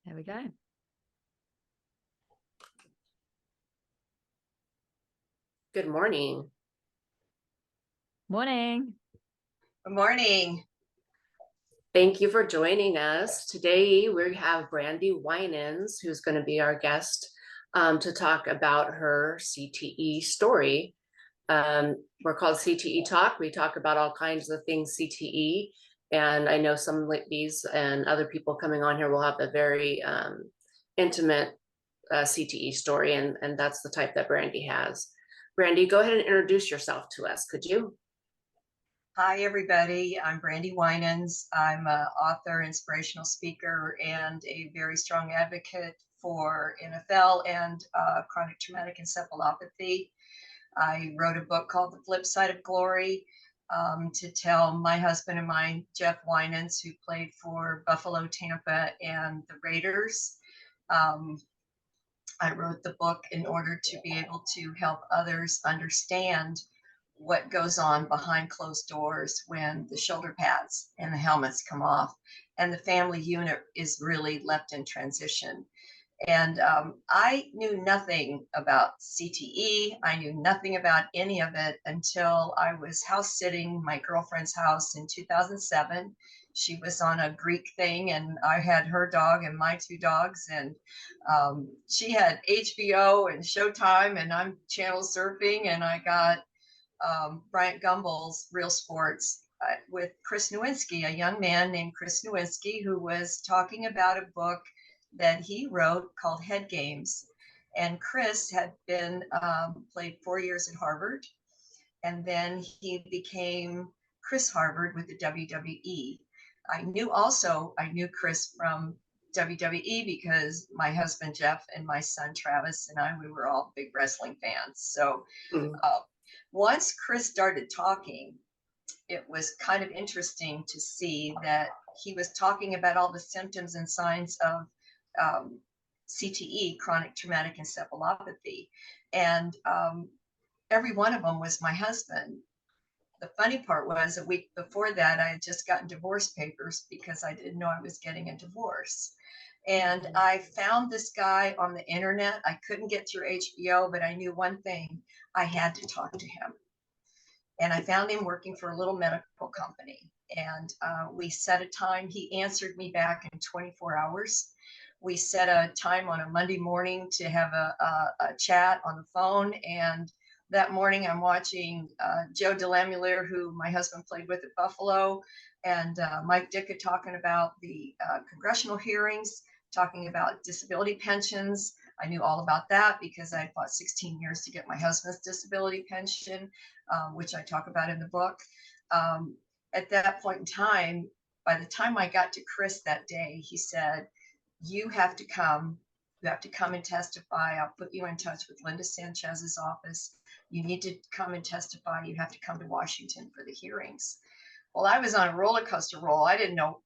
There we go. Good morning. Morning. Good morning. Thank you for joining us. Today we have Brandi Winans, who's going to be our guest to talk about her CTE story. We're called CTE Talk. We talk about all kinds of things CTE, and I know some ladies and other people coming on here will have a very intimate CTE story, and that's the type that Brandi has. Brandi, go ahead and introduce yourself to us, could you? Hi, everybody. I'm Brandi Winans. I'm an author, inspirational speaker, and a very strong advocate for NFL and chronic traumatic encephalopathy. I wrote a book called The Flip Side of Glory to tell my husband and mine, Jeff Winans, who played for Buffalo, Tampa, and the Raiders. I wrote the book in order to be able to help others understand what goes on behind closed doors when the shoulder pads and the helmets come off and the family unit is really left in transition. And I knew nothing about CTE. I knew nothing about any of it until I was house sitting my girlfriend's house in 2007. She was on a Greek thing, and I had her dog and my two dogs, and she had HBO and Showtime, and I'm channel surfing, and I got Bryant Gumbel's Real Sports with Chris Nowinski, a young man named Chris Nowinski, who was talking about a book that he wrote called Head Games. And Chris had been played 4 years at Harvard, and then he became Chris Harvard with the WWE. I knew Chris from WWE because my husband Jeff and my son Travis and we were all big wrestling fans. So once Chris started talking, it was kind of interesting to see that he was talking about all the symptoms and signs of CTE, chronic traumatic encephalopathy. And every one of them was my husband. The funny part was a week before that, I had just gotten divorce papers because I didn't know I was getting a divorce. And I found this guy on the internet. I couldn't get through HBO, but I knew one thing: I had to talk to him. And I found him working for a little medical company. And we set a time. He answered me back in 24 hours. We set a time on a Monday morning to have a chat on the phone. And that morning, I'm watching Joe DeLamielleure, who my husband played with at Buffalo, and Mike Ditka talking about the congressional hearings, talking about disability pensions. I knew all about that because I fought 16 years to get my husband's disability pension, which I talk about in the book. At that point in time, by the time I got to Chris that day, he said, you have to come. You have to come and testify. I'll put you in touch with Linda Sanchez's office. You need to come and testify. You have to come to Washington for the hearings. Well, I was on a roller coaster roll. I didn't know.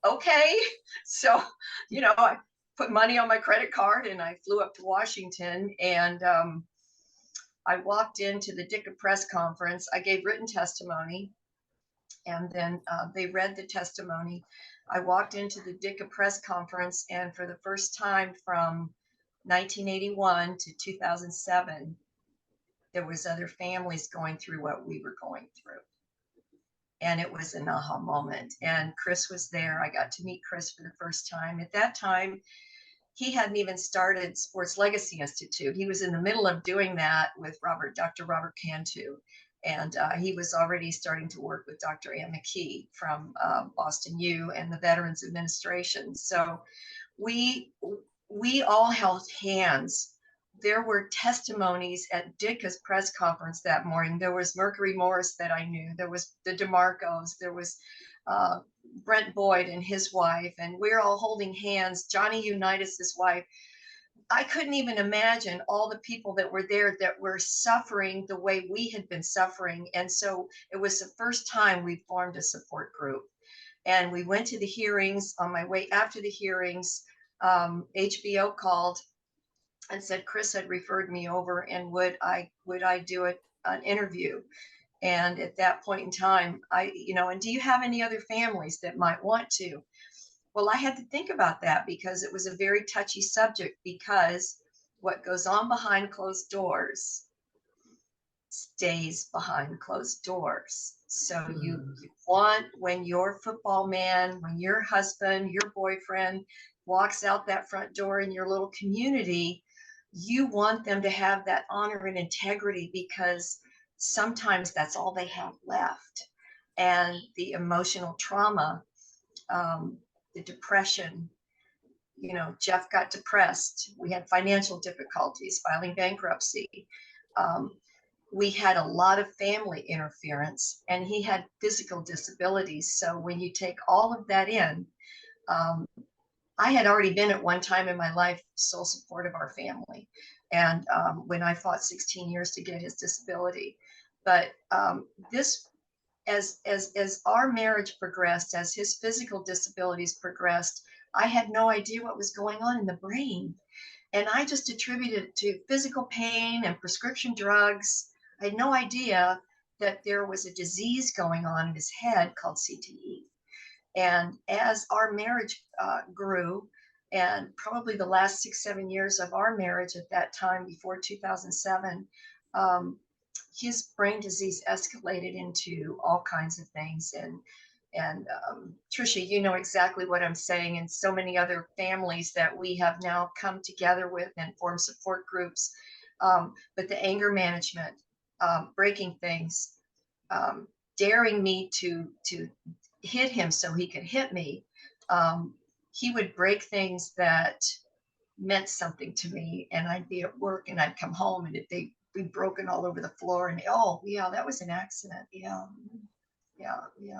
Okay. So, I put money on my credit card and I flew up to Washington, and I walked into the Ditka press conference. I gave written testimony, and then they read the testimony. I walked into the Ditka press conference, and for the first time from 1981 to 2007, there was other families going through what we were going through. And it was an aha moment. And Chris was there. I got to meet Chris for the first time. At that time, he hadn't even started Sports Legacy Institute. He was in the middle of doing that with Dr. Robert Cantu. And he was already starting to work with Dr. Ann McKee from Boston U and the Veterans Administration. So we all held hands. There were testimonies at Ditka's press conference that morning. There was Mercury Morris that I knew. There was the DeMarcos. There was Brent Boyd and his wife. And we're all holding hands. Johnny Unitas' wife. I couldn't even imagine all the people that were there that were suffering the way we had been suffering. And so it was the first time we formed a support group. And we went to the hearings. On my way after the hearings, HBO called and said Chris had referred me over, and would I do an interview? And at that point in time, and do you have any other families that might want to? Well, I had to think about that because it was a very touchy subject, because what goes on behind closed doors stays behind closed doors. So you want, when your football man, when your husband, your boyfriend walks out that front door in your little community, you want them to have that honor and integrity, because sometimes that's all they have left. And the emotional trauma, the depression, Jeff got depressed. We had financial difficulties, filing bankruptcy. Um, we had a lot of family interference, and he had physical disabilities. So when you take all of that in, um, I had already been at one time in my life sole support of our family. And when I fought 16 years to get his disability, but this, as our marriage progressed, as his physical disabilities progressed, I had no idea what was going on in the brain. And I just attributed it to physical pain and prescription drugs. I had no idea that there was a disease going on in his head called CTE. And as our marriage grew, and probably the last 6, 7 years of our marriage at that time, before 2007, um, his brain disease escalated into all kinds of things. And Trisha, you know exactly what I'm saying, and so many other families that we have now come together with and form support groups. But the anger management, breaking things, daring me to hit him so he could hit me. He would break things that meant something to me, and I'd be at work and I'd come home and they'd be broken all over the floor, and oh yeah, that was an accident. Yeah,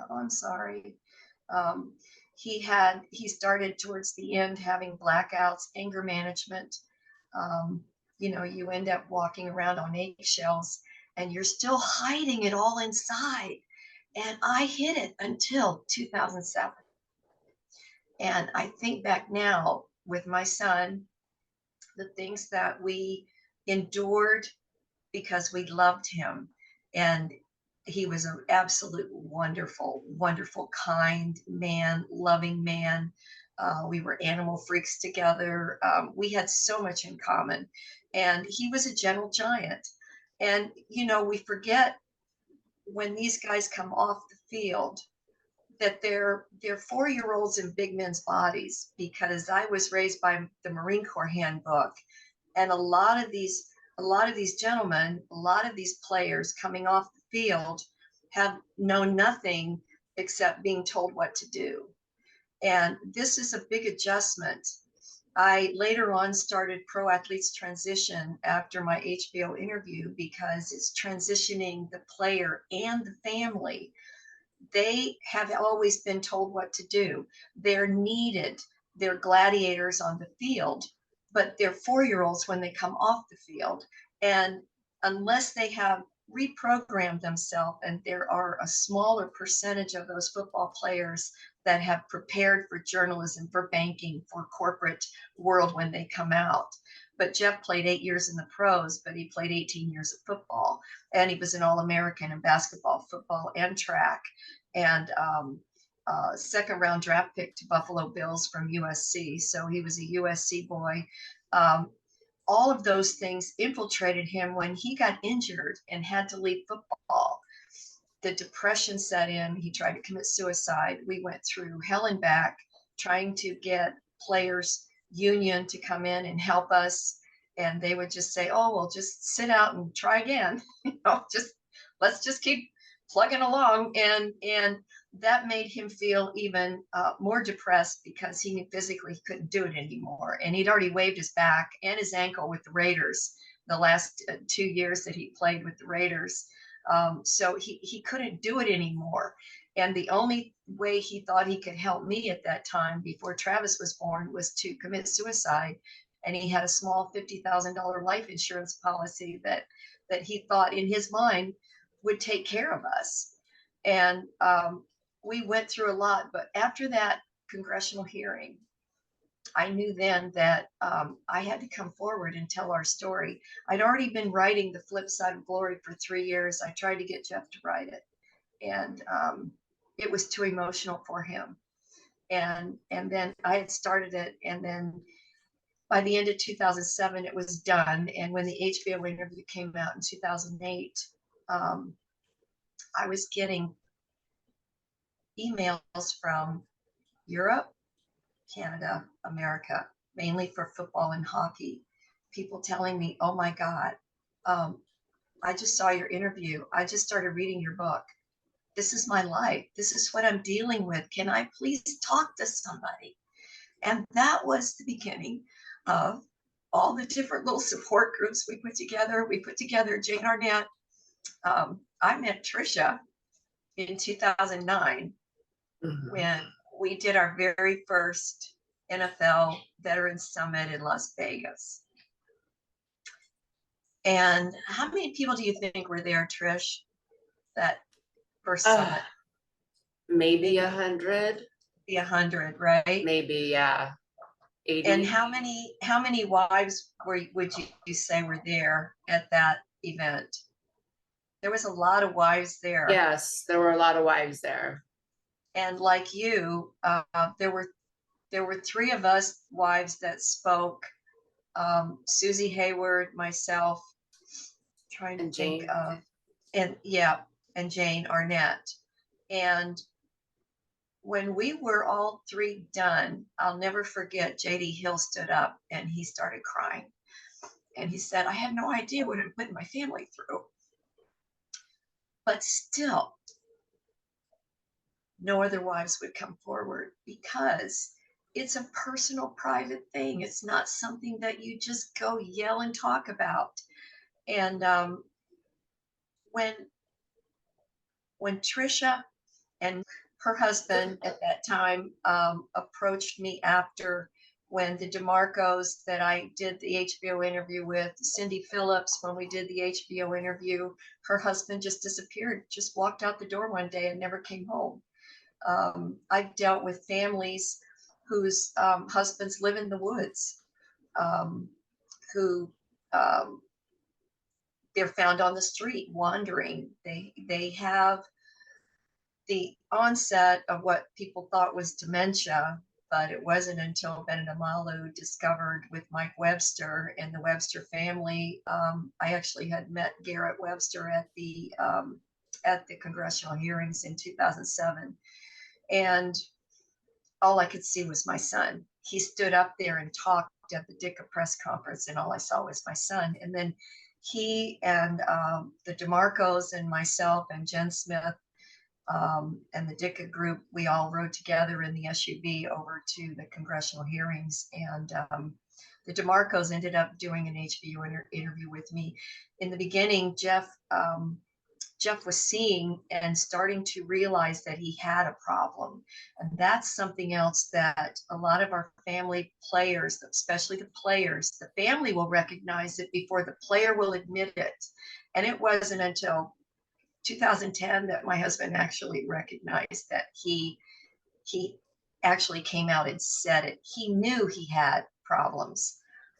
oh, I'm sorry. Um, he started towards the end having blackouts, anger management. You end up walking around on eggshells, and you're still hiding it all inside. And I hid it until 2007. And I think back now with my son, the things that we endured because we loved him. And he was an absolute wonderful, wonderful, kind man, loving man. We were animal freaks together. We had so much in common. And he was a gentle giant. And, we forget when these guys come off the field that they're 4-year-olds in big men's bodies, because I was raised by the Marine Corps handbook, and a lot of these gentlemen, a lot of these players coming off the field have known nothing except being told what to do. And this is a big adjustment. I later on started Pro Athletes Transition after my HBO interview, because it's transitioning the player and the family. They have always been told what to do. They're needed. They're gladiators on the field, but they're 4-year-olds when they come off the field. And unless they have reprogrammed themselves, and there are a smaller percentage of those football players that have prepared for journalism, for banking, for corporate world when they come out. But Jeff played 8 years in the pros, but he played 18 years of football, and he was an All-American in basketball, football, and track, and second round draft pick to Buffalo Bills from USC. So he was a USC boy. All of those things infiltrated him when he got injured and had to leave football. The depression set in. He tried to commit suicide. We went through hell and back trying to get players union to come in and help us. And they would just say, oh, well, just sit out and try again. Let's just keep plugging along. And that made him feel even more depressed, because he knew physically he couldn't do it anymore. And he'd already waved his back and his ankle with the Raiders the last 2 years that he played with the Raiders. So he couldn't do it anymore. And the only way he thought he could help me at that time, before Travis was born, was to commit suicide. And he had a small $50,000 life insurance policy that he thought in his mind would take care of us. And we went through a lot. But after that congressional hearing, I knew then that I had to come forward and tell our story. I'd already been writing The Flip Side of Glory for 3 years. I tried to get Jeff to write it, and it was too emotional for him. And then I had started it, and then by the end of 2007, it was done. And when the HBO interview came out in 2008, I was getting emails from Europe, Canada, America, mainly for football and hockey. People telling me, oh my God, um, I just saw your interview. I just started reading your book. This is my life. This is what I'm dealing with. Can I please talk to somebody? And that was the beginning of all the different little support groups we put together. We put together Jane Arnett. I met Trisha in 2009 when we did our very first NFL Veterans Summit in Las Vegas. And how many people do you think were there, Trish, that first summit? Maybe 100. Be 100, right? Maybe, yeah. 80. And how many wives would you say were there at that event? There was a lot of wives there. Yes, there were a lot of wives there. And like you, there were three of us wives that spoke. Susie Hayward, myself, trying to think of, and Jane Arnett. And when we were all three done, I'll never forget, J.D. Hill stood up and he started crying. And he said, I had no idea what it put my family through. But still, no other wives would come forward because it's a personal, private thing. It's not something that you just go yell and talk about. And when Trisha and her husband at that time approached me after, when the DeMarcos that I did the HBO interview with, Cindy Phillips, when we did the HBO interview, her husband just disappeared, just walked out the door one day and never came home. I've dealt with families whose husbands live in the woods, who they're found on the street wandering. They have the onset of what people thought was dementia, but it wasn't until Benedict Amalu discovered with Mike Webster and the Webster family. I actually had met Garrett Webster at the congressional hearings in 2007, and all I could see was my son. He stood up there and talked at the DICA press conference, and all I saw was my son. And then he and the DeMarcos and myself and Jen Smith and the DICA group, we all rode together in the SUV over to the congressional hearings. And the DeMarcos ended up doing an HBO interview with me. In the beginning, Jeff was seeing and starting to realize that he had a problem. And that's something else that a lot of our family players, especially the players, the family will recognize it before the player will admit it. And it wasn't until 2010 that my husband actually recognized that he actually came out and said it. He knew he had problems,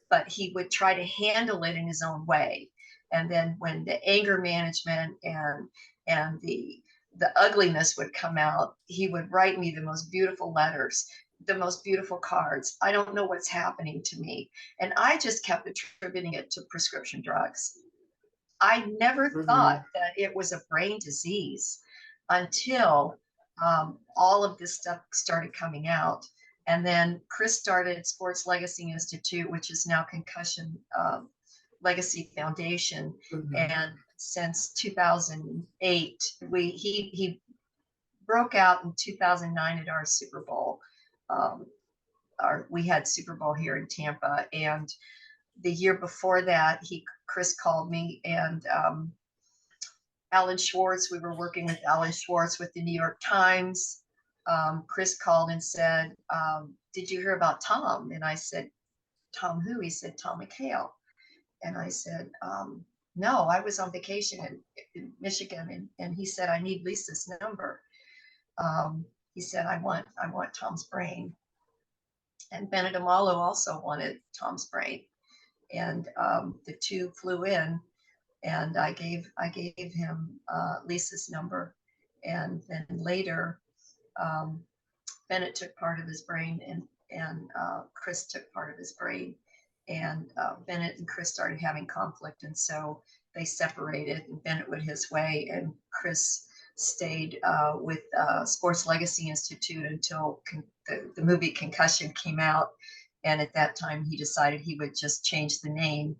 but he would try to handle it in his own way. And then when the anger management and the ugliness would come out, he would write me the most beautiful letters, the most beautiful cards. I don't know what's happening to me. And I just kept attributing it to prescription drugs. I never thought that it was a brain disease until all of this stuff started coming out. And then Chris started Sports Legacy Institute, which is now Concussion Legacy Foundation. And since 2008, he broke out in 2009 at our Super Bowl. We had Super Bowl here in Tampa, and the year before that, Chris called me, and Alan Schwartz, we were working with Alan Schwartz with the New York Times. Chris called and said, did you hear about Tom? And I said, Tom who? He said, Tom McHale. And I said, no, I was on vacation in Michigan. And he said, I need Lisa's number. He said, I want Tom's brain. And Benedict Amalu also wanted Tom's brain. And the two flew in, and I gave him Lisa's number. And then later, Bennett took part of his brain, and Chris took part of his brain. And Bennett and Chris started having conflict, and so they separated. And Bennett went his way, and Chris stayed with Sports Legacy Institute until the movie Concussion came out. And at that time, he decided he would just change the name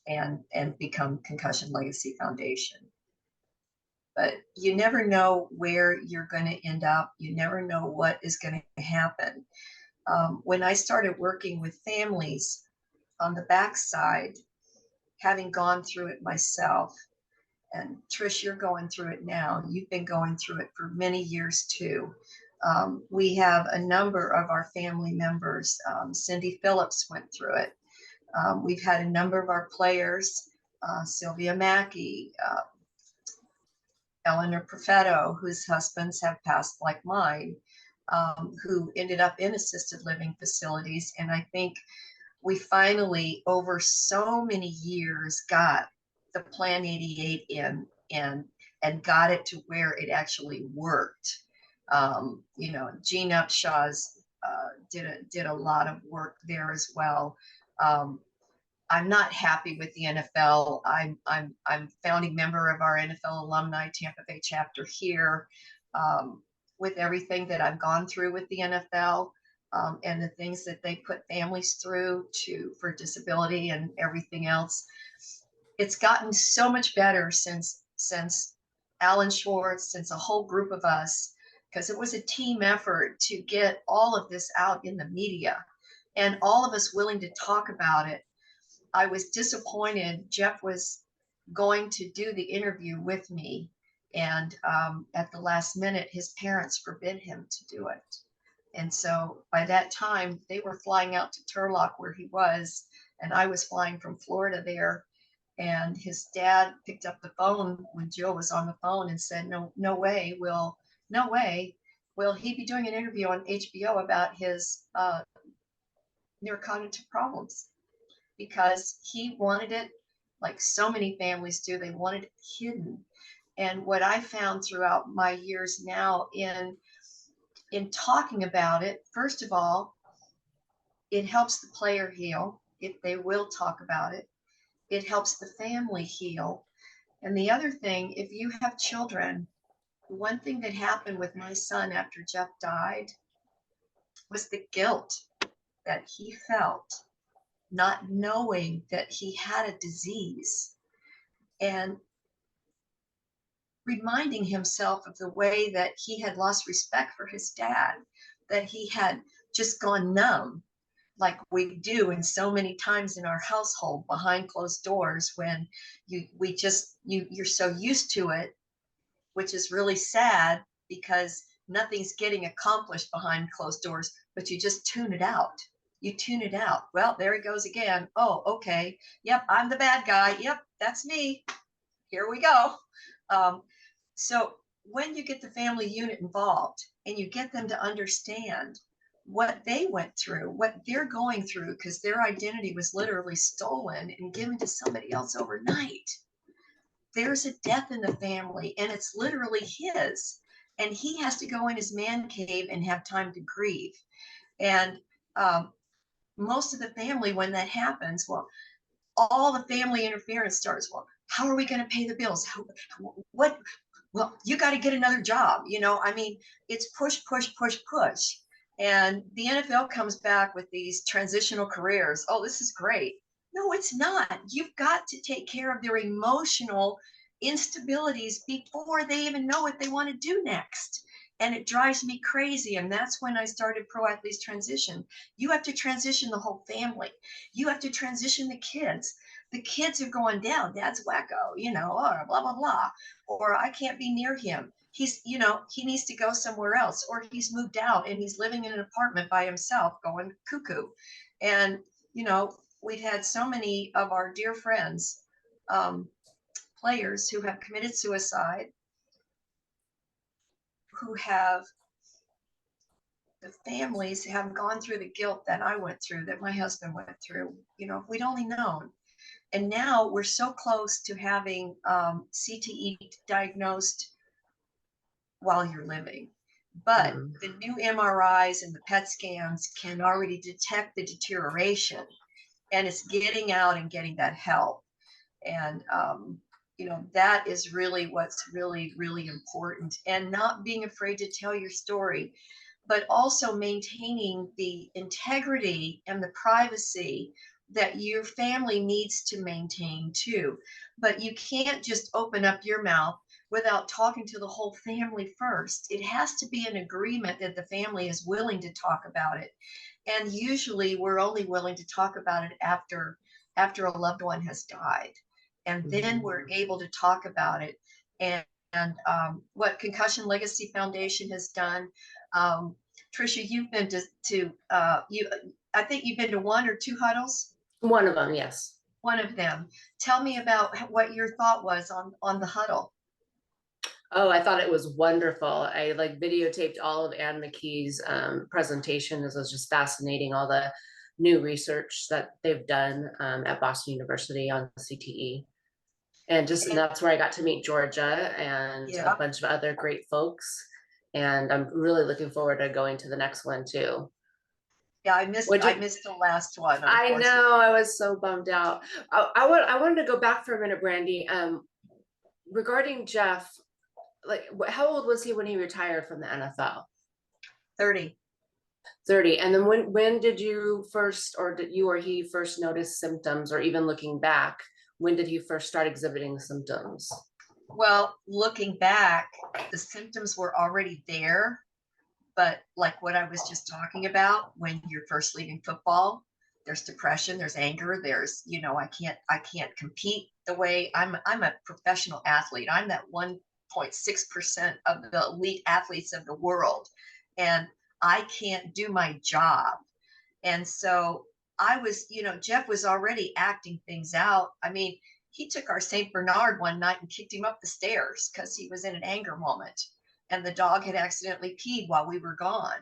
and become Concussion Legacy Foundation. But you never know where you're going to end up. You never know what is going to happen. When I started working with families on the backside, having gone through it myself, and Trish, you're going through it now. You've been going through it for many years too. We have a number of our family members. Cindy Phillips went through it. We've had a number of our players, Sylvia Mackey, Eleanor Perfetto, whose husbands have passed like mine, who ended up in assisted living facilities. And I think we finally, over so many years, got the Plan 88 in and got it to where it actually worked. You know, Gene Upshaw's did a lot of work there as well. I'm not happy with the NFL. I'm founding member of our NFL alumni Tampa Bay chapter here. With everything that I've gone through with the NFL and the things that they put families through for disability and everything else, it's gotten so much better since Alan Schwartz, since a whole group of us, because it was a team effort to get all of this out in the media and all of us willing to talk about it. I was disappointed. Jeff was going to do the interview with me, and at the last minute, his parents forbid him to do it. And so by that time, they were flying out to Turlock where he was, and I was flying from Florida there. And his dad picked up the phone when Jill was on the phone and said, no way will he be doing an interview on HBO about his neurocognitive problems, because he wanted it, like so many families do, they wanted it hidden. And what I found throughout my years now in talking about it, first of all, it helps the player heal if they will talk about it. It helps the family heal. And the other thing, if you have children, one thing that happened with my son after Jeff died was the guilt that he felt, not knowing that he had a disease, and reminding himself of the way that he had lost respect for his dad, that he had just gone numb, like we do in so many times in our household behind closed doors, when you're so used to it, which is really sad because nothing's getting accomplished behind closed doors, but you just tune it out. You tune it out. Well, there he goes again. Oh, okay. Yep, I'm the bad guy. Yep, that's me. Here we go. So when you get the family unit involved and you get them to understand what they went through, what they're going through, because their identity was literally stolen and given to somebody else overnight. There's a death in the family and it's literally his. And he has to go in his man cave and have time to grieve. And most of the family, when that happens, well, all the family interference starts. Well, how are we going to pay the bills? What? Well, you got to get another job. You know, I mean, it's push, push, push, push. And the NFL comes back with these transitional careers. Oh, this is great. No, it's not. You've got to take care of their emotional instabilities before they even know what they want to do next. And it drives me crazy. And that's when I started Pro Athletes Transition. You have to transition the whole family. You have to transition the kids. The kids are going down. Dad's wacko, you know, or blah, blah, blah. Or I can't be near him. He's, you know, he needs to go somewhere else. Or he's moved out and he's living in an apartment by himself going cuckoo. And, you know, we've had so many of our dear friends, players who have committed suicide, who have, the families have gone through the guilt that I went through, that my husband went through. You know, if we'd only known. And now we're so close to having CTE diagnosed while you're living. But Mm. the new MRIs and the PET scans can already detect the deterioration, and it's getting out and getting that help. And that is really what's really, really important, and not being afraid to tell your story, but also maintaining the integrity and the privacy that your family needs to maintain too. But you can't just open up your mouth without talking to the whole family first. It has to be an agreement that the family is willing to talk about it. And usually we're only willing to talk about it after a loved one has died. And then we're able to talk about it. And what Concussion Legacy Foundation has done, Tricia, you've been I think you've been to one or two huddles. One of them, yes. One of them. Tell me about what your thought was on the huddle. Oh, I thought it was wonderful. I like videotaped all of Anne McKee's presentation. This was just fascinating, all the new research that they've done at Boston University on CTE. And And that's where I got to meet Georgia and a yeah, bunch of other great folks. And I'm really looking forward to going to the next one too. yeah, Would I you? missed the last one, I unfortunately. know, I was so bummed out. I wanted to go back for a minute, Brandi. Regarding Jeff, like, how old was he when he retired from the NFL? 30. 30. And then when did you first, or did you or he first notice symptoms, or even looking back, when did he first start exhibiting symptoms? Well, looking back, the symptoms were already there, but like what I was just talking about, when you're first leaving football, there's depression, there's anger, there's, I can't compete the way I'm a professional athlete. I'm that 1.6% of the elite athletes of the world, and I can't do my job. And so Jeff was already acting things out. I mean, he took our St. Bernard one night and kicked him up the stairs because he was in an anger moment, and the dog had accidentally peed while we were gone.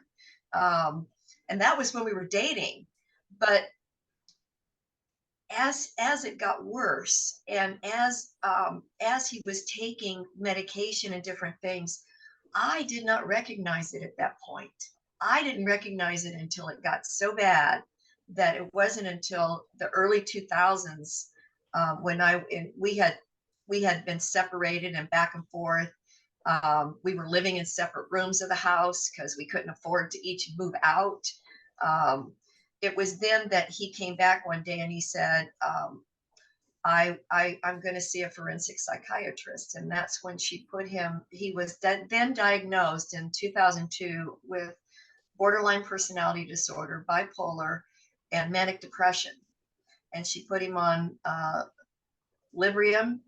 And that was when we were dating. But as it got worse, and as he was taking medication and different things, I did not recognize it at that point. I didn't recognize it until it got so bad that it wasn't until the early 2000s, when we had been separated and back and forth. We were living in separate rooms of the house because we couldn't afford to each move out. It was then that he came back one day and he said, I'm going to see a forensic psychiatrist. And that's when she put him, he was then diagnosed in 2002 with borderline personality disorder, bipolar, and manic depression. And she put him on Librium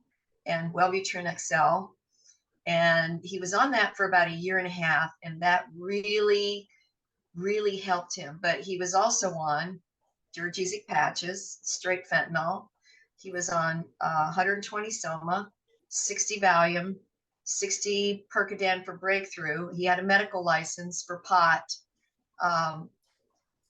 and Wellbutrin XL. And he was on that for about a year and a half. And that really, really helped him. But he was also on Duragesic patches, straight fentanyl. He was on 120 Soma, 60 Valium, 60 Percodan for breakthrough. He had a medical license for pot.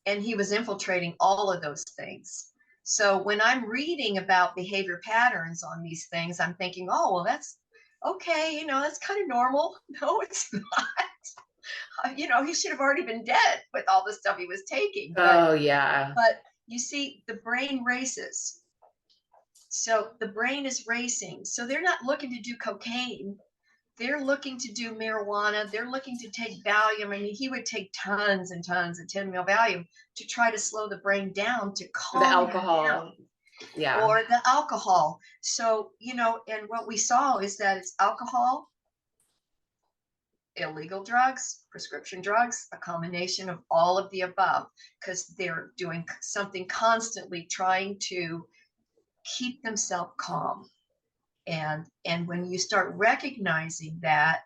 And he was infiltrating all of those things. So when I'm reading about behavior patterns on these things, I'm thinking, oh, well, that's okay. That's kind of normal. No, it's not. He should have already been dead with all the stuff he was taking. Oh, yeah. But you see, the brain races. So the brain is racing. So they're not looking to do cocaine. They're looking to do marijuana. They're looking to take Valium. I mean, he would take tons and tons of 10 mil Valium to try to slow the brain down, to The calm him alcohol. down, Yeah. or the alcohol. So, and what we saw is that it's alcohol, illegal drugs, prescription drugs, a combination of all of the above, because they're doing something constantly trying to keep themselves calm. And when you start recognizing that,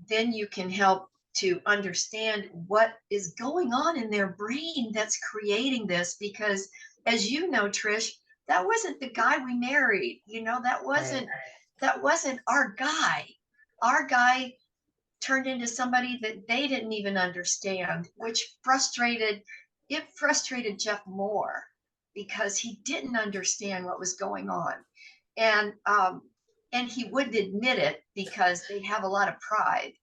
then you can help to understand what is going on in their brain that's creating this. Because as you know, Trish, that wasn't the guy we married. That wasn't our guy. Our guy turned into somebody that they didn't even understand, which frustrated Jeff more, because he didn't understand what was going on. And he wouldn't admit it because they have a lot of pride.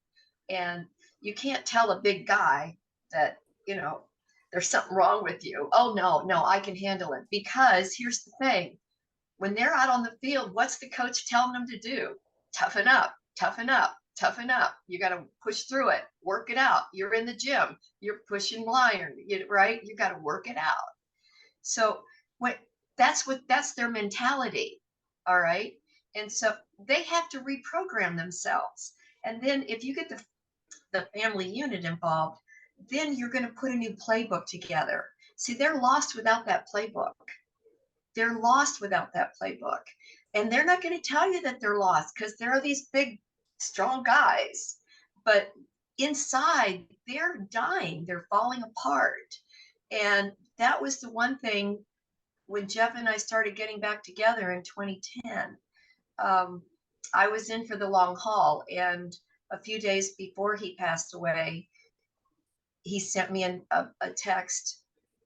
And you can't tell a big guy that, you know, there's something wrong with you. Oh, no, I can handle it. Because here's the thing, when they're out on the field, what's the coach telling them to do? Toughen up, toughen up, toughen up. You got to push through it, work it out. You're in the gym, you're pushing iron, right? You got to work it out. So what that's their mentality. All right. And so they have to reprogram themselves. And then if you get the family unit involved, then you're going to put a new playbook together. See, they're lost without that playbook. They're lost without that playbook. And they're not going to tell you that they're lost because there are these big, strong guys. But inside, they're dying, they're falling apart. And that was the one thing when Jeff and I started getting back together in 2010. I was in for the long haul. And a few days before he passed away, he sent me a text.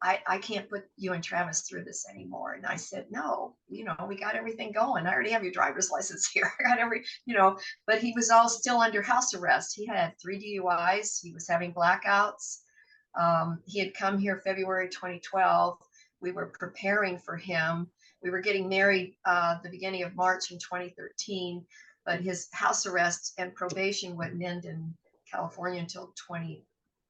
I can't put you and Travis through this anymore. And I said, no, we got everything going. I already have your driver's license here. I got but he was all still under house arrest. He had 3 DUIs. He was having blackouts. He had come here February 2012. We were preparing for him. We were getting married the beginning of March in 2013, but his house arrest and probation wouldn't end in California until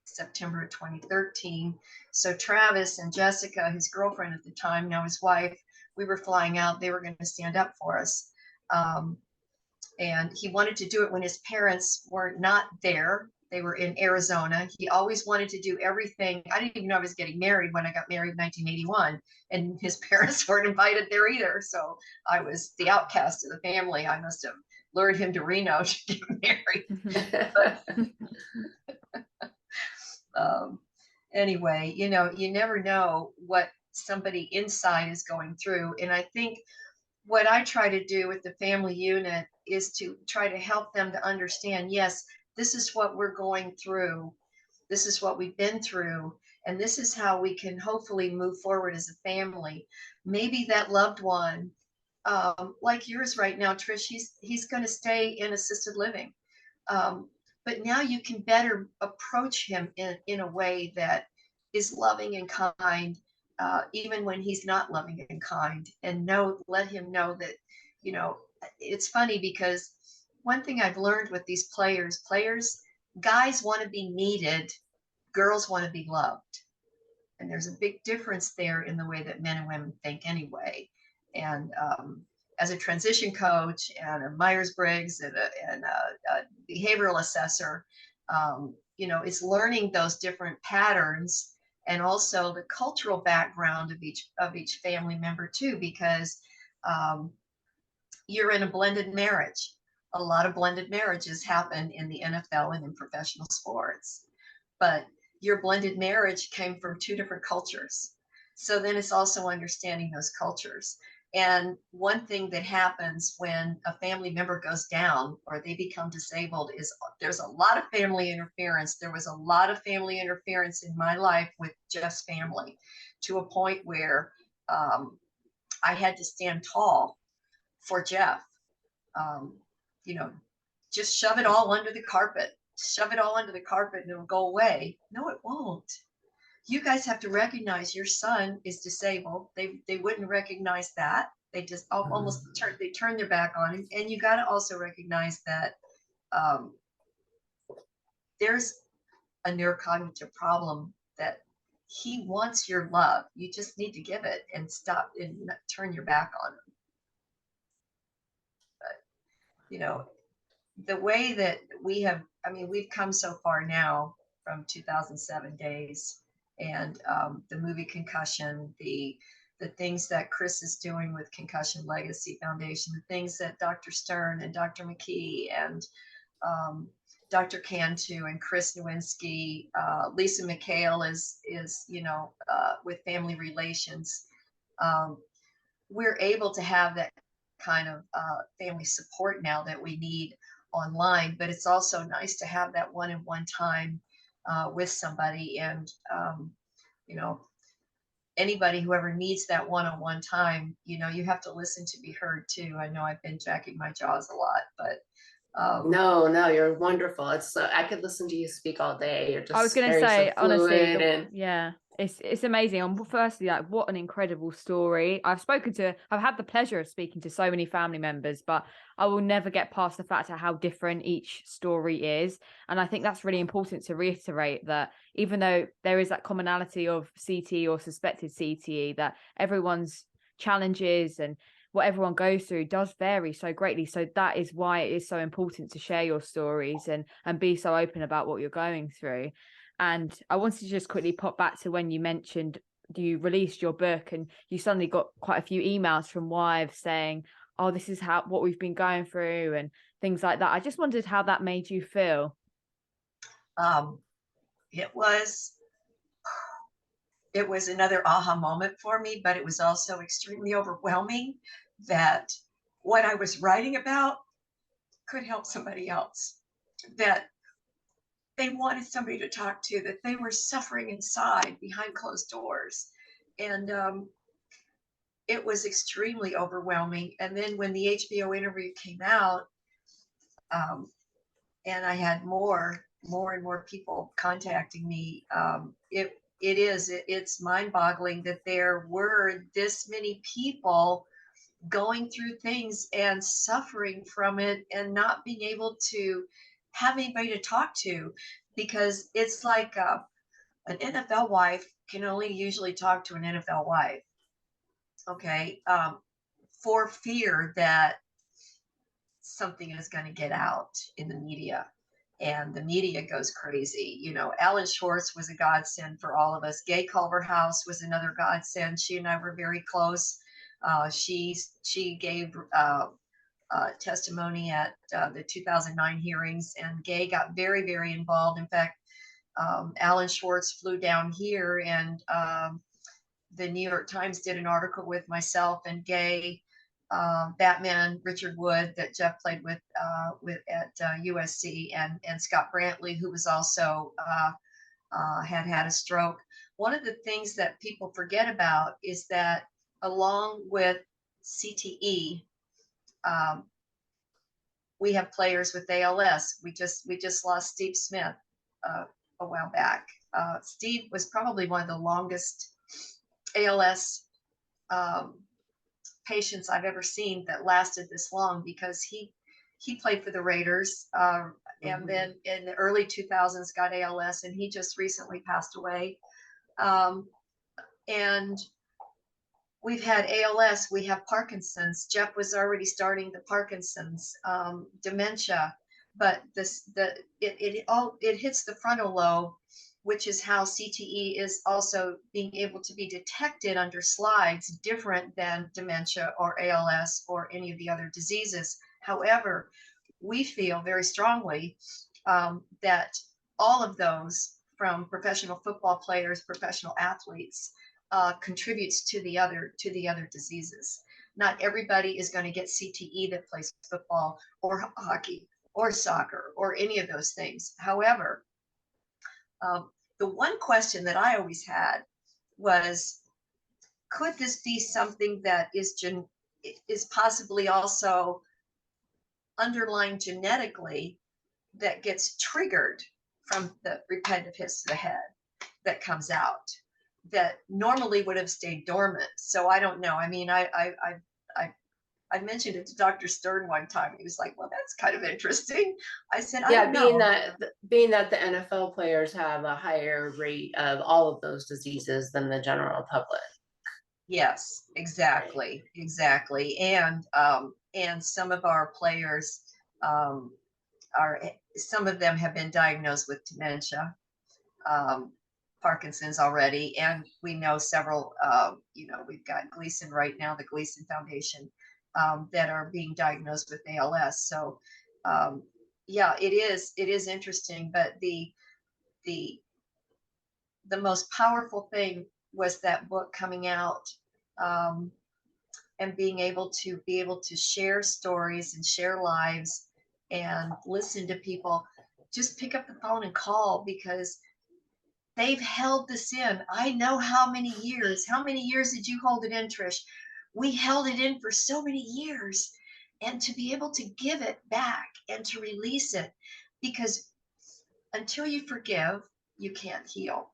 September of 2013. So Travis and Jessica, his girlfriend at the time, now his wife, we were flying out. They were going to stand up for us. And he wanted to do it when his parents were not there. They were in Arizona. He always wanted to do everything. I didn't even know I was getting married when I got married in 1981, and his parents weren't invited there either. So I was the outcast of the family. I must have lured him to Reno to get married. But, anyway, you never know what somebody inside is going through. And I think what I try to do with the family unit is to try to help them to understand, yes, this is what we're going through. This is what we've been through. And this is how we can hopefully move forward as a family. Maybe that loved one, like yours right now, Trish, he's going to stay in assisted living. But now you can better approach him in a way that is loving and kind, even when he's not loving and kind, and let him know that, it's funny because one thing I've learned with these players, guys want to be needed, girls want to be loved. And there's a big difference there in the way that men and women think anyway. And as a transition coach and a Myers-Briggs and a behavioral assessor, it's learning those different patterns and also the cultural background of each family member too, because you're in a blended marriage. A lot of blended marriages happen in the NFL and in professional sports, but your blended marriage came from 2 different cultures. So then it's also understanding those cultures. And one thing that happens when a family member goes down or they become disabled is there's a lot of family interference. There was a lot of family interference in my life with Jeff's family, to a point where I had to stand tall for Jeff. Just shove it all under the carpet. Shove it all under the carpet and it'll go away. No, it won't. You guys have to recognize your son is disabled. They wouldn't recognize that. They just almost turn their back on it. And you got to also recognize that there's a neurocognitive problem that he wants your love. You just need to give it and stop and turn your back on him. But, the way that we've come so far now from 2007 days and the movie Concussion, the things that Chris is doing with Concussion Legacy Foundation, the things that Dr. Stern and Dr. McKee and Dr. Cantu and Chris Nowinski, Lisa McHale is with family relations. We're able to have that kind of family support now that we need online, but it's also nice to have that one-on-one time with somebody. And anybody who ever needs that one-on-one time, you have to listen to be heard too. I know I've been jacking my jaws a lot, but No, you're wonderful. It's I could listen to you speak all day. You're I was just going to very so say, honestly, fluid and yeah, it's amazing. Firstly, like, what an incredible story. I've had the pleasure of speaking to so many family members, but I will never get past the fact of how different each story is. And I think that's really important to reiterate, that even though there is that commonality of CTE or suspected CTE, that everyone's challenges and what everyone goes through does vary so greatly. So that is why it is so important to share your stories and be so open about what you're going through. And I wanted to just quickly pop back to when you mentioned you released your book and you suddenly got quite a few emails from wives saying, oh, this is what we've been going through and things like that. I just wondered how that made you feel. Um, it was another aha moment for me, but it was also extremely overwhelming that what I was writing about could help somebody else, that they wanted somebody to talk to, that they were suffering inside behind closed doors. And it was extremely overwhelming. And then when the HBO interview came out, and I had more and more people contacting me, it's mind-boggling that there were this many people going through things and suffering from it and not being able to have anybody to talk to, because it's like an NFL wife can only usually talk to an NFL wife, okay, for fear that something is going to get out in the media. And the media goes crazy. You know, Alan Schwartz was a godsend for all of us. Gay Culverhouse was another godsend. She and I were very close. She gave testimony at the 2009 hearings, and Gay got very, very involved. In fact, Alan Schwartz flew down here, and the New York Times did an article with myself and Gay, Batman, Richard Wood, that Jeff played with at USC, and Scott Brantley, who was also had a stroke. One of the things that people forget about is that along with CTE, we have players with ALS. We just lost Steve Smith a while back. Steve was probably one of the longest ALS patients I've ever seen that lasted this long, because he played for the Raiders, and then in the early 2000s got ALS, and he just recently passed away. And we've had ALS, we have Parkinson's. Jeff was already starting the Parkinson's, dementia, but it hits the frontal lobe, which is how CTE is also being able to be detected under slides, different than dementia or ALS or any of the other diseases. However, we feel very strongly that all of those, from professional football players, professional athletes, contributes to the other diseases. Not everybody is going to get CTE that plays football or hockey or soccer or any of those things. However, the one question that I always had was, could this be something that is possibly also underlying genetically, that gets triggered from the repetitive hits to the head that comes out, that normally would have stayed dormant? So I don't know. I mean, I mentioned it to Dr. Stern one time. He was like, well, that's kind of interesting. I said, I don't know. Being that the NFL players have a higher rate of all of those diseases than the general public. Yes, exactly. And some of our players, some of them have been diagnosed with dementia, Parkinson's already, and we know several. We've got Gleason right now, the Gleason Foundation, that are being diagnosed with ALS. So, yeah, it is interesting. But the most powerful thing was that book coming out, and being able to share stories and share lives and listen to people. Just pick up the phone and call, because they've held this in. I know how many years. How many years did you hold it in, Trish? We held it in for so many years. and to be able to give it back and to release it, because until you forgive, you can't heal.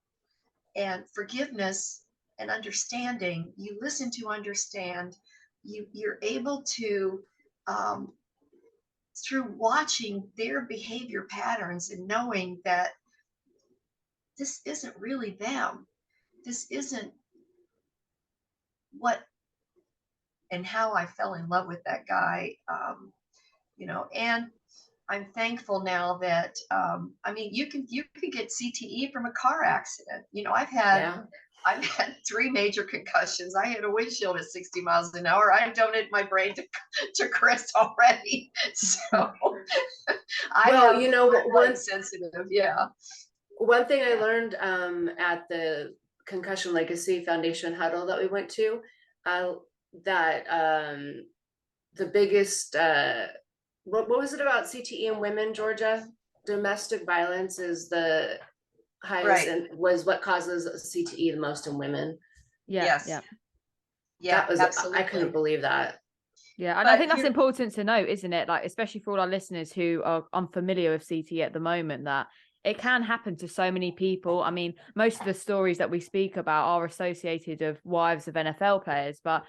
And forgiveness and understanding, you listen to understand, you're able to, through watching their behavior patterns and knowing that this isn't really them, this isn't what and how I fell in love with that guy, and I'm thankful now that, I mean, you can get CTE from a car accident. I've had 3 major concussions. I had a windshield at 60 miles an hour. I donated my brain to Chris already. So one sensitive. Yeah. One thing I learned at the Concussion Legacy Foundation huddle that we went to, that the biggest, what was it about CTE in women, Georgia? Domestic violence is the highest, right, and was what causes CTE the most in women. Yeah. Yes. Yeah. Yeah. That was, absolutely. I couldn't believe that. Yeah, and I think that's important to note, isn't it? Like, especially for all our listeners who are unfamiliar with CTE at the moment, that it can happen to so many people. I mean, most of the stories that we speak about are associated with wives of NFL players, but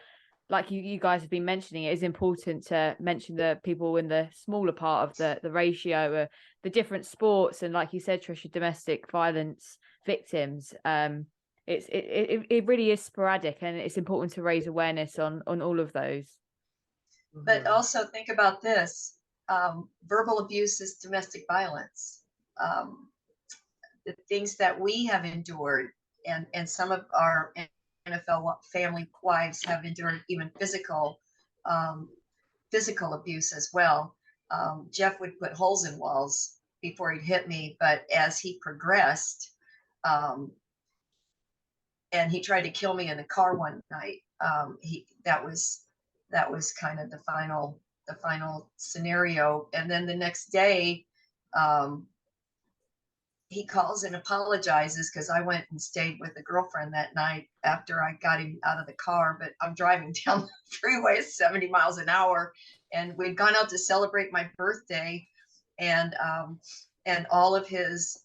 like you guys have been mentioning, it is important to mention the people in the smaller part of the ratio, the different sports, and like you said, Trisha, domestic violence victims. It really is sporadic, and it's important to raise awareness on all of those. But also think about this: verbal abuse is domestic violence. The things that we have endured, and some of our NFL family wives have endured even physical abuse as well. Jeff would put holes in walls before he'd hit me, but as he progressed, and he tried to kill me in the car one night, that was kind of the final scenario. And then the next day, he calls and apologizes because I went and stayed with a girlfriend that night after I got him out of the car. But I'm driving down the freeway at 70 miles an hour, and we'd gone out to celebrate my birthday, and all of his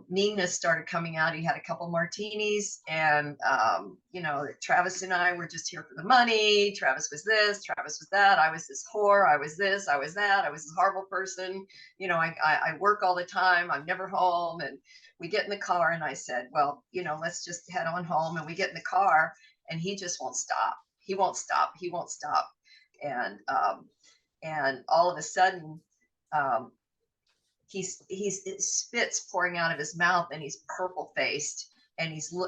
meanness started coming out. He had a couple martinis, and Travis and I were just here for the money. Travis was this, Travis was that. I was this whore. I was this, I was that. I was this horrible person. I work all the time. I'm never home. And we get in the car, and I said, well, let's just head on home. And we get in the car, and he just won't stop. He won't stop. He won't stop. And all of a sudden, he's spit's pouring out of his mouth, and he's purple faced, and he said,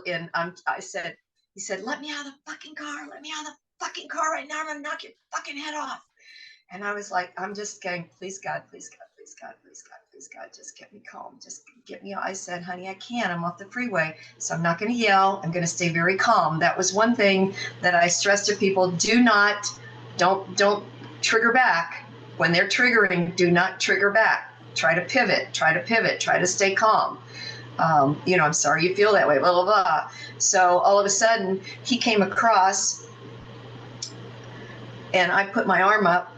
let me out of the fucking car. Let me out of the fucking car right now. I'm gonna knock your fucking head off. And I was like, I'm just going, please God, please God, please God, please God, please God, just get me calm. Just get me. I said, honey, I can't. I'm off the freeway. So I'm not going to yell. I'm going to stay very calm. That was one thing that I stress to people. Don't trigger back. When they're triggering, do not trigger back. Try to pivot, try to stay calm. I'm sorry you feel that way, blah, blah, blah. So all of a sudden he came across, and I put my arm up,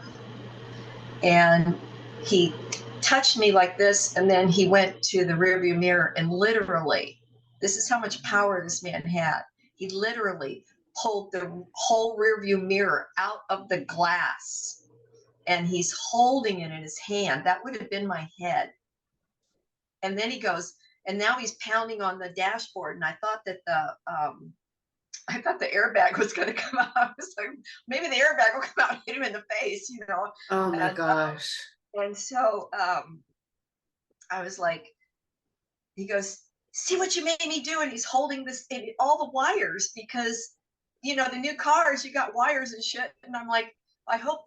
and he touched me like this. And then he went to the rearview mirror, and literally, this is how much power this man had. He literally pulled the whole rearview mirror out of the glass, and he's holding it in his hand. That would have been my head. And then he goes, and now he's pounding on the dashboard. And I thought that the airbag was going to come out. I was like, maybe the airbag will come out and hit him in the face, Oh my gosh. And so I was like, he goes, see what you made me do? And he's holding this, all the wires, because, the new cars, you got wires and shit. And I'm like, I hope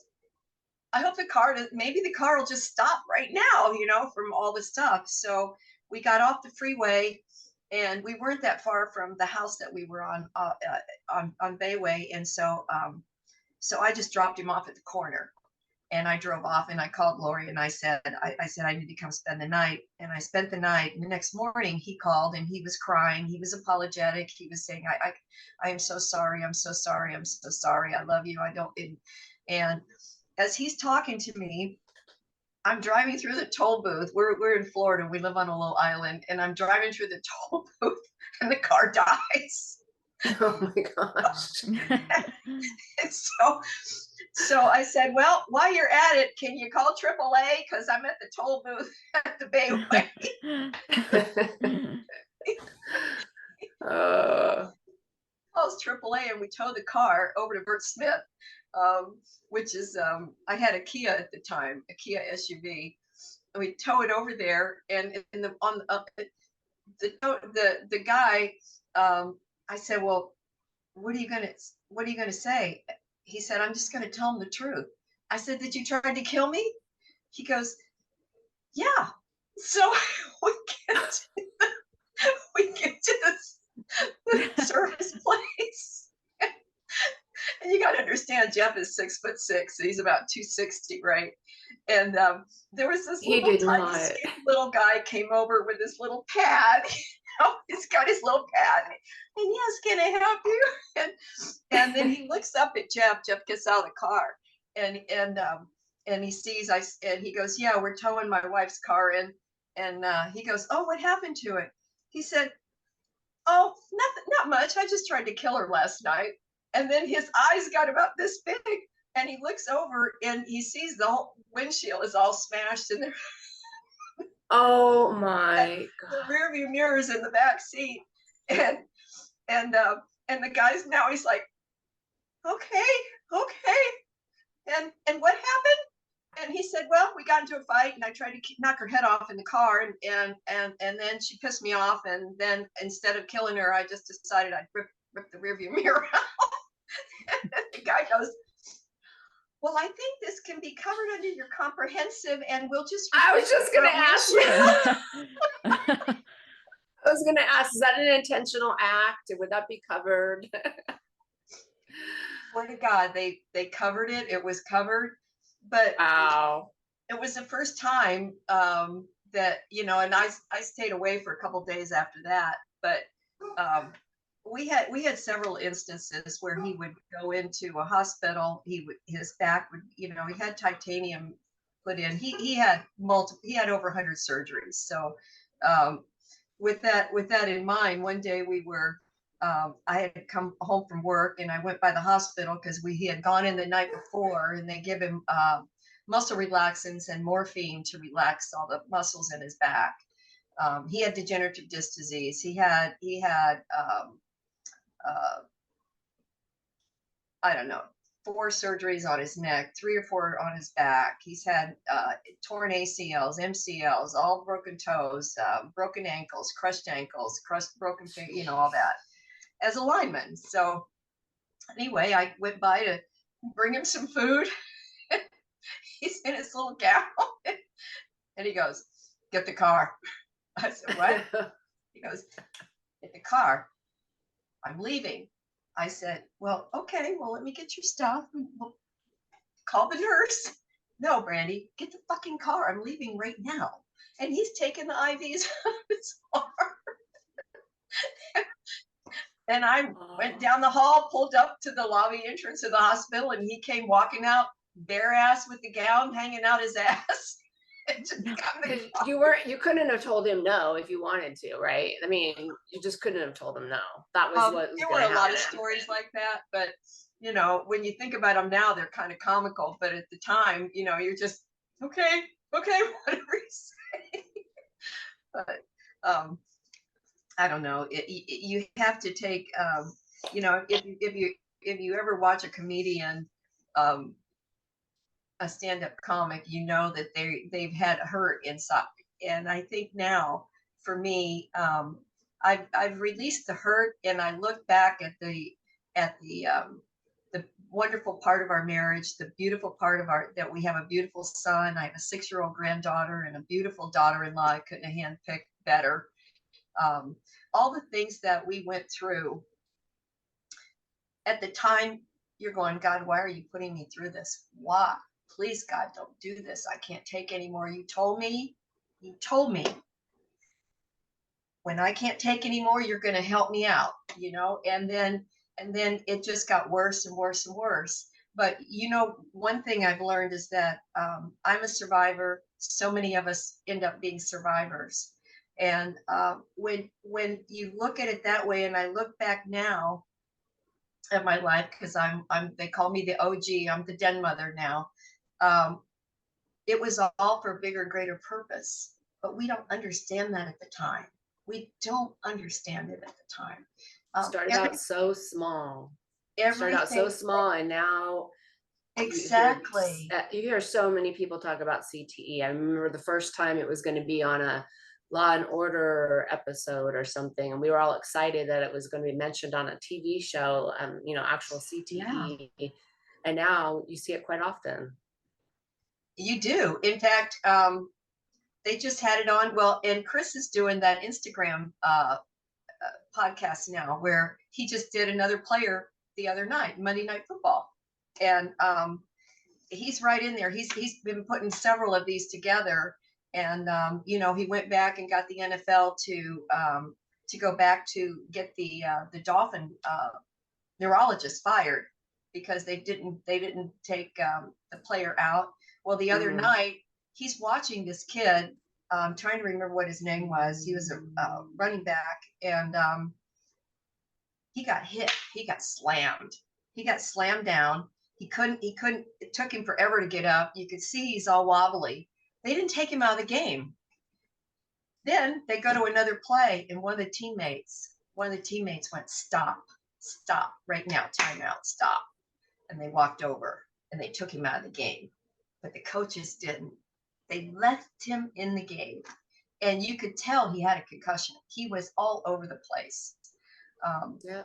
maybe the car will just stop right now, from all the stuff. So we got off the freeway, and we weren't that far from the house that we were on Bayway. And so I just dropped him off at the corner, and I drove off, and I called Lori, and I said, I need to come spend the night. And I spent the night. And the next morning he called, and he was crying. He was apologetic. He was saying, I am so sorry. I'm so sorry. I'm so sorry. I love you. I don't. And as he's talking to me, I'm driving through the toll booth. We're in Florida. We live on a little island, and I'm driving through the toll booth, and the car dies. Oh my gosh. And so I said, well, while you're at it, can you call AAA? Because I'm at the toll booth at the Bayway. Calls AAA, and we tow the car over to Bert Smith, which is I had a Kia at the time, a Kia SUV, and we tow it over there. And in the on the guy, I said, well, what are you gonna say? He said, I'm just gonna tell him the truth. I said, did you try to kill me? He goes, yeah. So we get to the service place. And you got to understand, Jeff is 6'6", so he's about 260, right? And there was this little guy came over with this little pad. He's got his little pad, and yes, can I help you? And then he looks up at Jeff. Jeff gets out of the car, and he sees and he goes, yeah, we're towing my wife's car in. And he goes, oh, what happened to it? He said, oh, nothing, not much. I just tried to kill her last night. And then his eyes got about this big, and he looks over and he sees the whole windshield is all smashed in there. Oh my God. The rear view mirrors in the back seat. And the guy's now he's like, okay. And what happened? And he said, well, we got into a fight, and I tried to knock her head off in the car, and then she pissed me off, and then instead of killing her, I just decided I'd rip the rearview mirror out. And the guy goes, well, I think this can be covered under your comprehensive, and we'll just. I was just going to ask you. I was going to ask, is that an intentional act? Would that be covered? Swear to God, they covered it. It was covered. But wow. It was the first time that, and I stayed away for a couple of days after that. But we had several instances where he would go into a hospital. His back would, he had titanium put in. He had over 100 surgeries. So with that in mind, one day I had come home from work, and I went by the hospital because he had gone in the night before, and they give him muscle relaxants and morphine to relax all the muscles in his back. He had degenerative disc disease. He had I don't know, 4 surgeries on his neck, 3 or 4 on his back. He's had torn ACLs, MCLs, all broken toes, broken ankles, broken finger, all that, as a lineman. So anyway, I went by to bring him some food. He's in his little gown, and he goes, get the car. I said, what? He goes, get the car. I'm leaving. I said, well, okay, well, let me get your stuff. We'll call the nurse. No, Brandi, get the fucking car. I'm leaving right now. And he's taking the IVs out of his arm. And I went down the hall, pulled up to the lobby entrance of the hospital, and he came walking out bare ass with the gown hanging out his ass. You couldn't have told him no if you wanted to, right? I mean, you just couldn't have told him no. That was what was there were a lot of stories like that, but when you think about them now, they're kind of comical. But at the time, you're just okay, whatever you say. But I don't know. You have to take, if you ever watch a comedian, a stand-up comic, that they've had hurt inside. And I think now, for me, I've released the hurt, and I look back at the wonderful part of our marriage, the beautiful part that we have a beautiful son. I have a 6-year-old granddaughter and a beautiful daughter-in-law. I couldn't have handpicked better. All the things that we went through at the time, you're going, God, why are you putting me through this? Why? Please, God, don't do this. I can't take anymore. You told me when I can't take anymore, you're going to help me out, and then it just got worse and worse and worse. But one thing I've learned is that I'm a survivor. So many of us end up being survivors. And when you look at it that way, and I look back now at my life, because they call me the OG, I'm the den mother now. It was all for a bigger, greater purpose, but we don't understand that at the time. We don't understand it at the time. Started out so small. Everything. Started out so small, and now exactly. You hear so many people talk about CTE. I remember the first time it was going to be on a Law and Order episode or something, and we were all excited that it was going to be mentioned on a TV show, actual CTE. Yeah. And now you see it quite often. You do. In fact, they just had it on. Well, and Chris is doing that Instagram podcast now, where he just did another player the other night, Monday Night Football, and he's right in there. He's been putting several of these together, and he went back and got the NFL to go back to get the Dolphin neurologist fired because they didn't take the player out. Well, the other night he's watching this kid. I'm trying to remember what his name was. He was a running back, and he got hit. He got slammed. He got slammed down. He couldn't, it took him forever to get up. You could see he's all wobbly. They didn't take him out of the game. Then they go to another play, and one of the teammates went, stop, right now, timeout, stop. And they walked over and they took him out of the game. But the coaches didn't. They left him in the game. And you could tell he had a concussion. He was all over the place.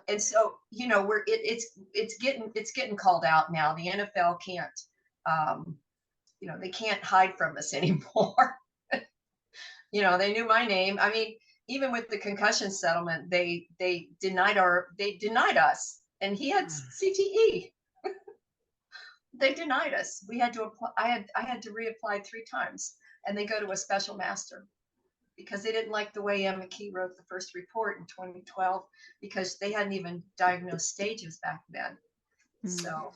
And so, it's getting called out now. The NFL can't, they can't hide from us anymore. They knew my name. I mean, even with the concussion settlement, they denied us, and he had CTE. They denied us. We had to apply. I had to reapply 3 times, and they go to a special master because they didn't like the way Emma Key wrote the first report in 2012 because they hadn't even diagnosed stages back then. So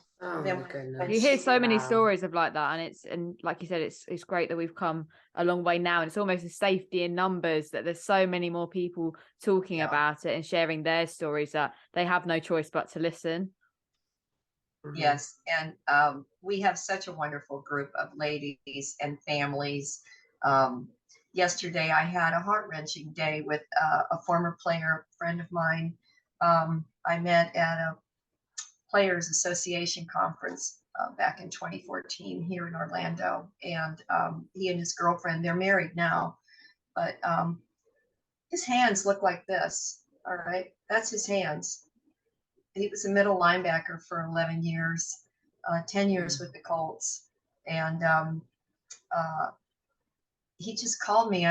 you hear so many stories of like that, and like you said, it's great that we've come a long way now, and it's almost a safety in numbers that there's so many more people talking about it and sharing their stories that they have no choice but to listen. Yes, and we have such a wonderful group of ladies and families. Yesterday, I had a heart-wrenching day with a former player friend of mine. I met at a Players Association conference back in 2014 here in Orlando, and he and his girlfriend, they're married now, but his hands look like this. All right, that's his hands. He was a middle linebacker for 11 years, 10 years with the Colts. And he just called me.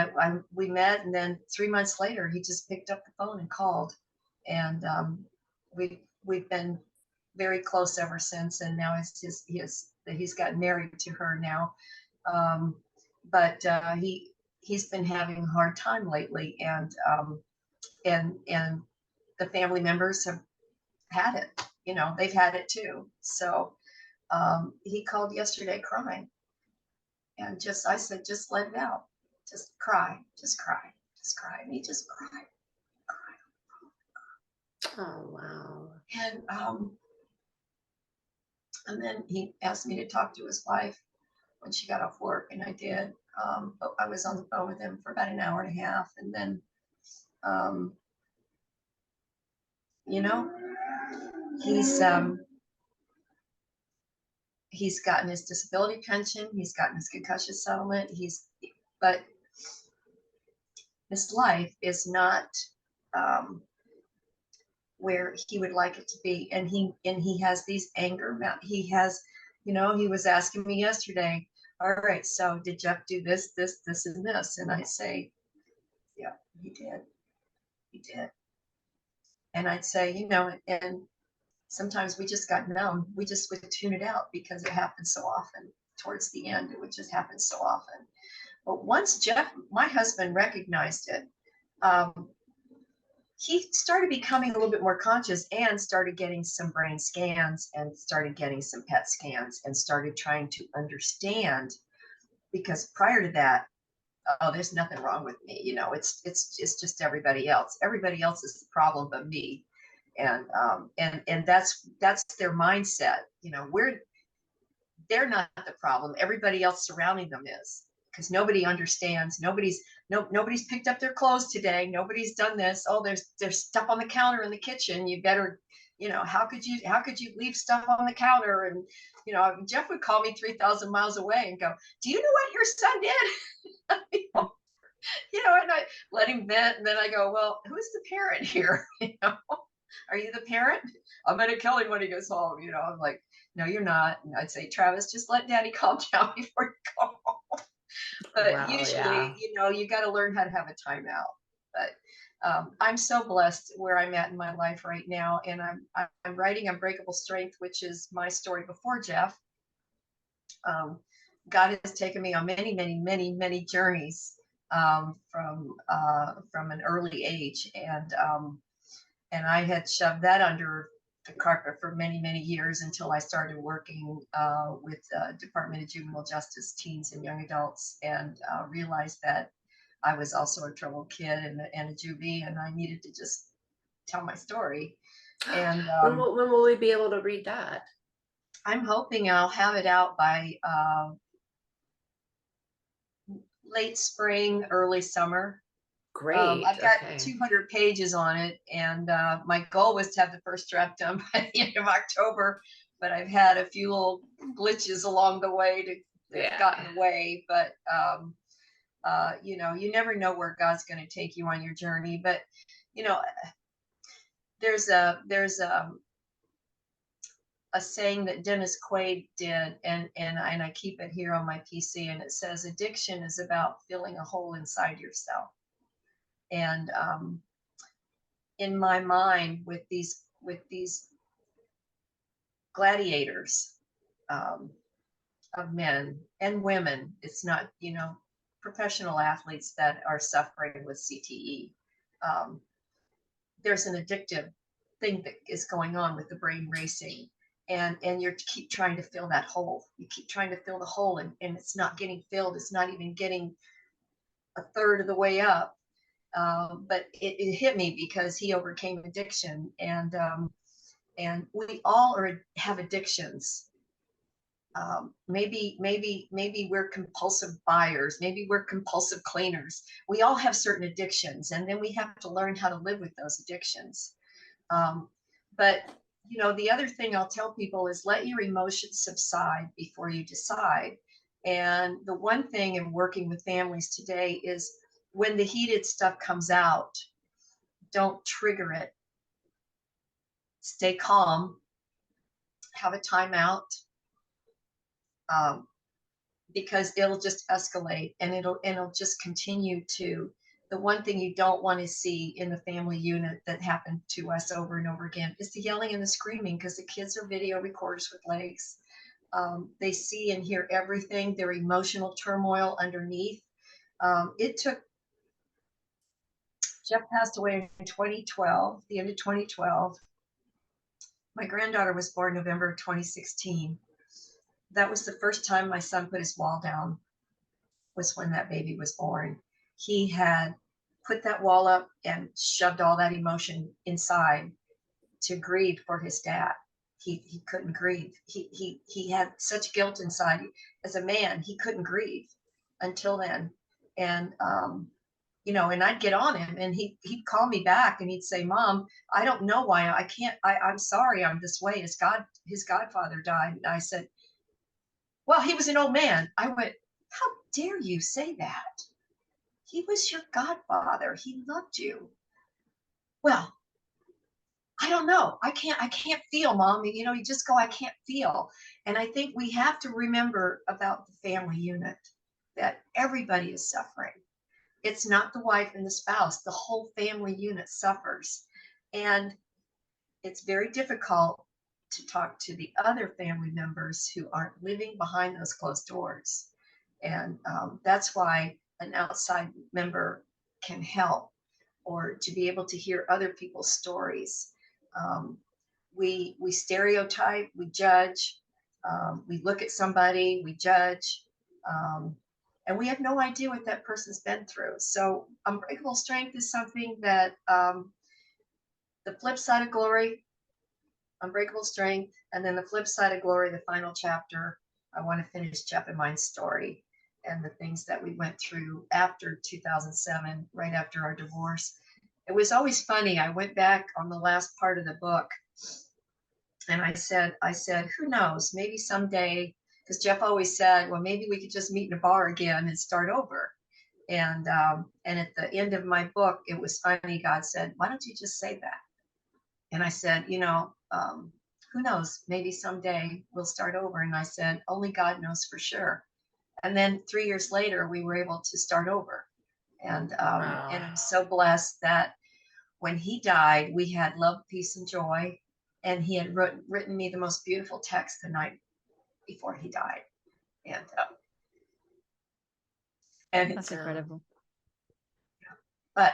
We met, and then 3 months later, he just picked up the phone and called. And we've been very close ever since. And now he's gotten married to her now. But he's been having a hard time lately. And the family members have had it, they've had it too. So he called yesterday crying, and I said, just let it out, just cry, and he just cried. Oh wow. And then he asked me to talk to his wife when she got off work, and I did. But I was on the phone with him for about an hour and a half, and then he's gotten his disability pension, he's gotten his concussion settlement, but his life is not where he would like it to be, and he has these anger. He was asking me yesterday, all right, so did Jeff do this, and this? And I say, yeah, he did. And I'd say, and sometimes we just got numb. We just would tune it out because it happened so often. Towards the end, it would just happen so often. But once Jeff, my husband, recognized it, he started becoming a little bit more conscious and started getting some brain scans and started getting some PET scans and started trying to understand, because prior to that, oh, there's nothing wrong with me. You know, it's just everybody else. Everybody else is the problem but me. And that's their mindset. You know, they're not the problem. Everybody else surrounding them is, because nobody understands. Nobody's picked up their clothes today. Nobody's done this. Oh, there's stuff on the counter in the kitchen. You better, you know, how could you leave stuff on the counter? And, you know, Jeff would call me 3,000 miles away and go, do you know what your son did? You know, and I let him vent, and then I go, well, who's the parent here? You know, are you the parent? I'm going to kill him when he goes home. You know, I'm like, no, you're not. And I'd say, Travis, just let daddy calm down before you go home. But Wow, usually, yeah. you know, you got to learn how to have a timeout. But I'm so blessed where I'm at in my life right now. And I'm writing Unbreakable Strength, which is my story before Jeff. God has taken me on many, many, many, many journeys from an early age. And I had shoved that under the carpet for many, many years until I started working with Department of Juvenile Justice, teens and young adults, and realized that I was also a troubled kid and a juvie, and I needed to just tell my story. And When will we be able to read that? I'm hoping I'll have it out by late spring, early summer. Great. I've got Okay. 200 pages on it, and my goal was to have the first draft done by the end of October, but I've had a few little glitches along the way that gotten away. But you know, you never know where God's going to take you on your journey. But you know, there's a saying that Dennis Quaid did, and I keep it here on my PC, and it says, addiction is about filling a hole inside yourself. And in my mind, with these gladiators of men and women, it's not, you know, professional athletes that are suffering with CTE. There's an addictive thing that is going on with the brain racing, and you keep trying to fill that hole. You keep trying to fill the hole, and it's not getting filled. It's not even getting a third of the way up. But it hit me because he overcame addiction, and we all have addictions. Maybe we're compulsive buyers. Maybe we're compulsive cleaners. We all have certain addictions, and then we have to learn how to live with those addictions. But you know, the other thing I'll tell people is let your emotions subside before you decide. And the one thing in working with families today is, when the heated stuff comes out, don't trigger it. Stay calm, have a timeout, because it'll just escalate, and it'll just continue to. The one thing you don't want to see in the family unit that happened to us over and over again is the yelling and the screaming, because the kids are video recorders with legs. They see and hear everything, their emotional turmoil underneath. It took Jeff passed away in 2012, the end of 2012. My granddaughter was born November of 2016. That was the first time my son put his wall down, was when that baby was born. He had put that wall up and shoved all that emotion inside to grieve for his dad. He couldn't grieve. He had such guilt inside. As a man, he couldn't grieve until then. And you know, and I'd get on him, and he'd call me back, and he'd say, Mom, I don't know why I can't, I'm sorry I'm this way. His godfather died. And I said, well, he was an old man. I went, how dare you say that? He was your godfather. He loved you. Well, I don't know. I can't feel, Mom. You know, you just go, I can't feel. And I think we have to remember about the family unit, that everybody is suffering. It's not the wife and the spouse. The whole family unit suffers. And it's very difficult to talk to the other family members who aren't living behind those closed doors. And that's why an outside member can help. or to be able to hear other people's stories. We stereotype, we judge, we look at somebody, we judge, and we have no idea what that person's been through. So unbreakable strength is something that the flip side of glory, unbreakable strength, and then the flip side of glory, the final chapter. I want to finish Jeff and mine's story and the things that we went through after 2007, right after our divorce. It was always funny. I went back on the last part of the book, and I said, who knows? Maybe someday, because Jeff always said, well, maybe we could just meet in a bar again and start over. And at the end of my book, it was funny. God said, why don't you just say that? And I said, who knows? Maybe someday we'll start over. And I said, only God knows for sure. And then 3 years later, we were able to start over. And I'm so blessed that when he died, we had love, peace, and joy. And he had written me the most beautiful text the night before he died. And that's incredible. But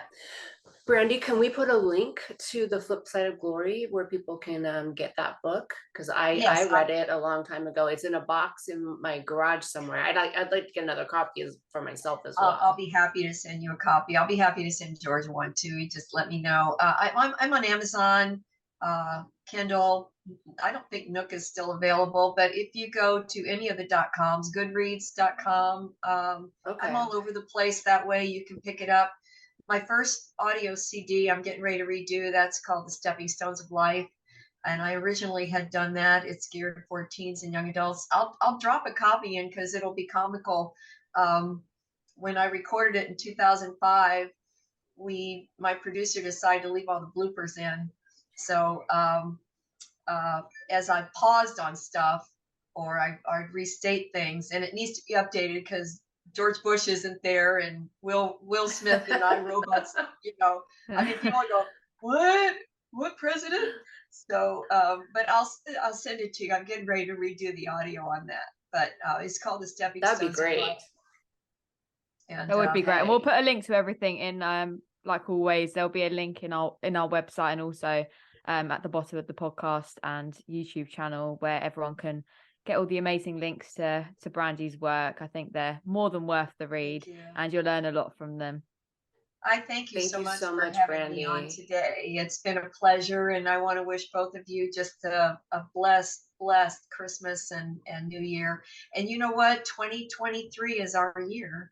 Brandi, can we put a link to the flip side of glory where people can get that book? Because I read it a long time ago. It's in a box in my garage somewhere. I'd like to get another copy for myself as well. I'll be happy to send you a copy. I'll be happy to send George one too. You just let me know. I'm on Amazon, Kindle. I don't think Nook is still available, but if you go to any of the .coms, Goodreads.com, I'm all over the place that way. You can pick it up. My first audio CD I'm getting ready to redo. That's called The Stepping Stones of Life. And I originally had done that. It's geared for teens and young adults. I'll drop a copy in because it'll be comical. When I recorded it in 2005, my producer decided to leave all the bloopers in. So as I paused on stuff, or I'd restate things, and it needs to be updated because George Bush isn't there, and Will Smith and iRobots, I mean, people go, what president? So, but I'll send it to you. I'm getting ready to redo the audio on that, but it's called The Stepping Stones. That'd be great. And that would be great. And we'll put a link to everything in, like always, there'll be a link in our website, and also at the bottom of the podcast and YouTube channel, where everyone can get all the amazing links to Brandi's work. I think they're more than worth the read, and you'll learn a lot from them. I thank you so much for having me on today. It's been a pleasure, and I want to wish both of you just a blessed Christmas and New Year. And you know what? 2023 is our year.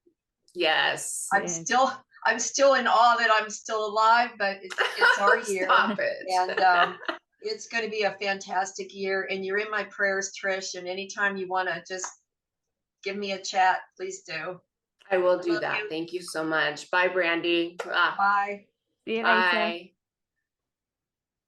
Yes. I'm still in awe that I'm still alive, but it's our year. Stop it. And it's going to be a fantastic year, and you're in my prayers, Trish. And anytime you want to just give me a chat, please do. I will do that. Thank you so much. Bye, Brandi. Bye. See you later. Bye.